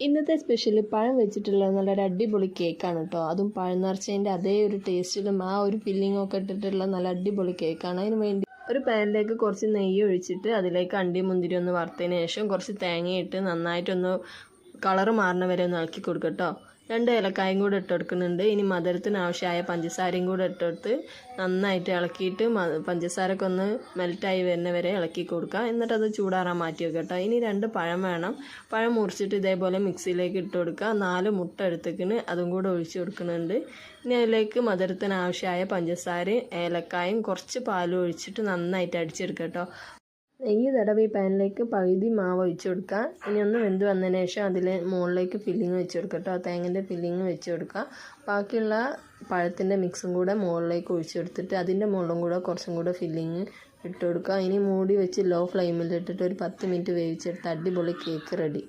ഇന്നത്തെ സ്പെഷ്യൽ പഴം വെച്ചിട്ടുള്ള നല്ലൊരു അടിപൊളി കേക്കാണ് കേട്ടോ. അതും പഴം നിറച്ചതിൻ്റെ അതേ ഒരു ടേസ്റ്റിലും ആ ഒരു ഫില്ലിങ്ങൊക്കെ ഇട്ടിട്ടുള്ള നല്ല അടിപൊളി കേക്കാണ്. അതിന് വേണ്ടി ഒരു പാനിലേക്ക് കുറച്ച് നെയ്യ് ഒഴിച്ചിട്ട് അതിലേക്ക് അണ്ടി മുന്തിരി ഒന്ന് വറുത്തതിന് ശേഷം കുറച്ച് തേങ്ങയിട്ട് നന്നായിട്ടൊന്ന് കളറ് മാറുന്ന വരെ ഒന്ന് ഇളക്കി കൊടുക്കുക കേട്ടോ. 2 ഏലക്കായും കൂടെ ഇട്ട് കൊടുക്കുന്നുണ്ട്. ഇനി മധുരത്തിന് ആവശ്യമായ പഞ്ചസാരയും കൂടെ ഇട്ടെടുത്ത് നന്നായിട്ട് ഇളക്കിയിട്ട് പഞ്ചസാരയൊക്കെ ഒന്ന് മെൽറ്റായി വരുന്ന വരെ ഇളക്കി കൊടുക്കുക. എന്നിട്ട് അത് ചൂടാറാൻ മാറ്റി വെക്കുക കേട്ടോ. ഇനി 2 പഴം വേണം. പഴം മുറിച്ചിട്ട് ഇതേപോലെ മിക്സിയിലേക്ക് ഇട്ട് കൊടുക്കുക. 4 മുട്ട എടുത്തേക്കിന് അതും കൂടെ ഒഴിച്ച് കൊടുക്കുന്നുണ്ട്. ഇനി അതിലേക്ക് മധുരത്തിന് ആവശ്യമായ പഞ്ചസാരയും ഏലക്കായും കുറച്ച് പാലും ഒഴിച്ചിട്ട് നന്നായിട്ട് അടിച്ചെടുക്കുക കേട്ടോ. നെയ്യ് തടവി പാനിലേക്ക് പകുതി മാവ് ഒഴിച്ച് കൊടുക്കുക. ഇനി ഒന്ന് വെന്ത് വന്നതിന് ശേഷം അതിൽ മുകളിലേക്ക് ഫില്ലിങ് വെച്ച് കൊടുക്കുക കേട്ടോ. തേങ്ങൻ്റെ ഫില്ലിങ് വെച്ച് കൊടുക്കുക. ബാക്കിയുള്ള പഴത്തിൻ്റെ മിക്സും കൂടെ മുകളിലേക്ക് ഒഴിച്ച് കൊടുത്തിട്ട് അതിൻ്റെ മുകളിലും കൂടെ കുറച്ചും കൂടെ ഫില്ലിങ് ഇട്ട് കൊടുക്കുക. ഇനി മൂടി വെച്ച് ലോ ഫ്ലെയിമിൽ ഇട്ടിട്ട് ഒരു 10 മിനിറ്റ് വേവിച്ചെടുത്ത് അടിപൊളി കേക്ക് റെഡി.